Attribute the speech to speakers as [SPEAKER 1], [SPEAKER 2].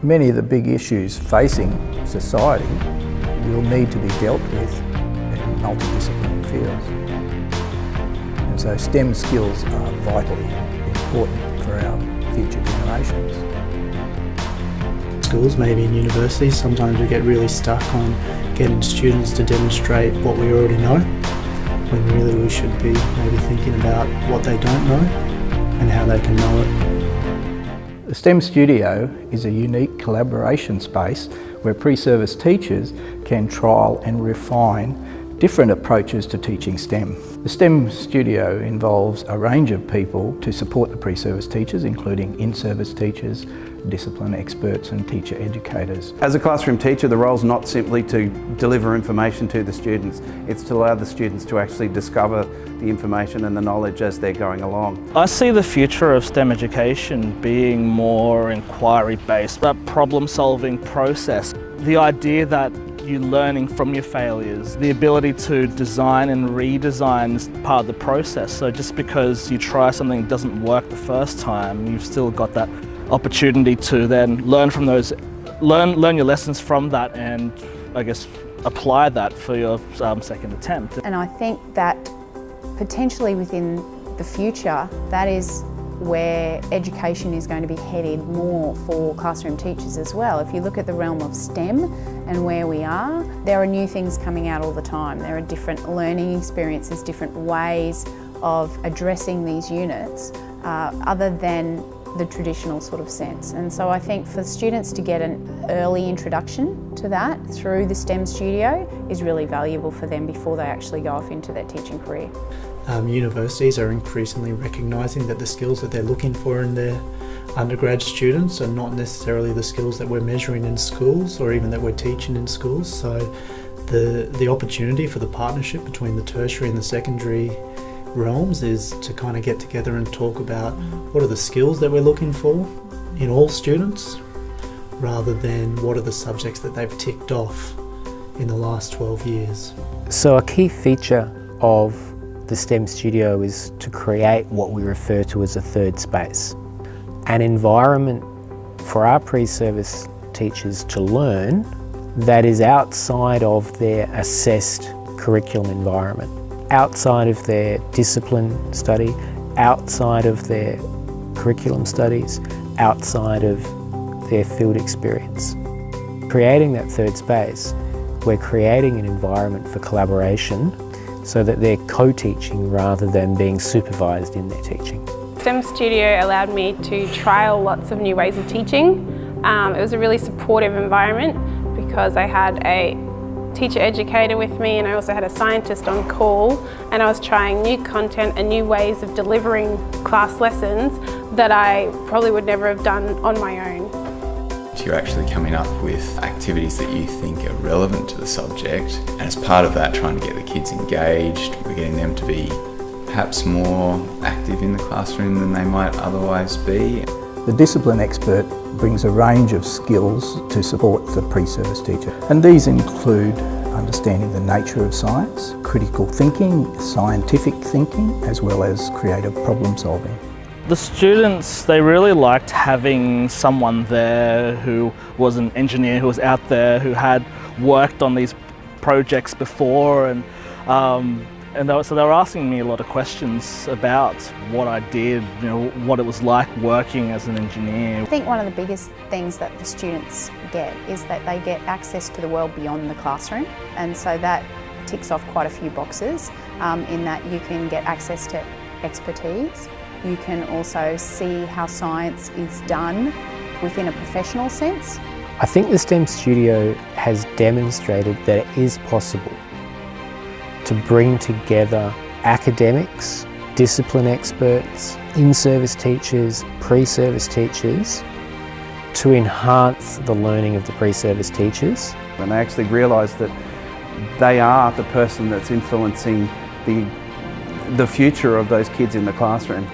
[SPEAKER 1] Many of the big issues facing society will need to be dealt with in multidisciplinary fields. And so STEM skills are vitally important for our future generations.
[SPEAKER 2] Schools, maybe in universities, sometimes we get really stuck on getting students to demonstrate what we already know, when really we should be maybe thinking about what they don't know and how they can know it.
[SPEAKER 1] The STEM Studio is a unique collaboration space where pre-service teachers can trial and refine different approaches to teaching STEM. The STEM Studio involves a range of people to support the pre-service teachers, including in-service teachers, discipline experts and teacher educators.
[SPEAKER 3] As a classroom teacher, the role is not simply to deliver information to the students, it's to allow the students to actually discover the information and the knowledge as they're going along.
[SPEAKER 4] I see the future of STEM education being more inquiry-based, that problem-solving process. The idea that you're learning from your failures, the ability to design and redesign is part of the process. So just because you try something that doesn't work the first time, you've still got that opportunity to then learn from those, learn your lessons from that, and I guess apply that for your second attempt.
[SPEAKER 5] And I think that potentially within the future, that is where education is going to be headed more for classroom teachers as well. If you look at the realm of STEM and where we are, there are new things coming out all the time. There are different learning experiences, different ways of addressing these units other than the traditional sort of sense. And so I think for students to get an early introduction to that through the STEM Studio is really valuable for them before they actually go off into their teaching career.
[SPEAKER 2] Universities are increasingly recognising that the skills that they're looking for in their undergrad students are not necessarily the skills that we're measuring in schools or even that we're teaching in schools. So the opportunity for the partnership between the tertiary and the secondary realms is to kind of get together and talk about what are the skills that we're looking for in all students, rather than what are the subjects that they've ticked off in the last 12 years.
[SPEAKER 6] So a key feature of the STEM Studio is to create what we refer to as a third space, an environment for our pre-service teachers to learn that is outside of their assessed curriculum environment, outside of their discipline study, outside of their curriculum studies, outside of their field experience. Creating that third space, we're creating an environment for collaboration so that they're co-teaching rather than being supervised in their teaching.
[SPEAKER 7] STEM Studio allowed me to trial lots of new ways of teaching. It was a really supportive environment because I had a teacher educator with me and I also had a scientist on call, and I was trying new content and new ways of delivering class lessons that I probably would never have done on my own.
[SPEAKER 8] You're actually coming up with activities that you think are relevant to the subject, and as part of that trying to get the kids engaged, we're getting them to be perhaps more active in the classroom than they might otherwise be.
[SPEAKER 1] The discipline expert brings a range of skills to support the pre-service teacher, and these include understanding the nature of science, critical thinking, scientific thinking, as well as creative problem solving.
[SPEAKER 4] The students, they really liked having someone there who was an engineer, who was out there, who had worked on these projects before, and so they were asking me a lot of questions about what I did, you know, what it was like working as an engineer.
[SPEAKER 5] I think one of the biggest things that the students get is that they get access to the world beyond the classroom, and so that ticks off quite a few boxes in that you can get access to expertise. You can also see how science is done within a professional sense.
[SPEAKER 6] I think the STEM Studio has demonstrated that it is possible to bring together academics, discipline experts, in-service teachers, pre-service teachers to enhance the learning of the pre-service teachers.
[SPEAKER 3] And they actually realise that they are the person that's influencing the future of those kids in the classroom.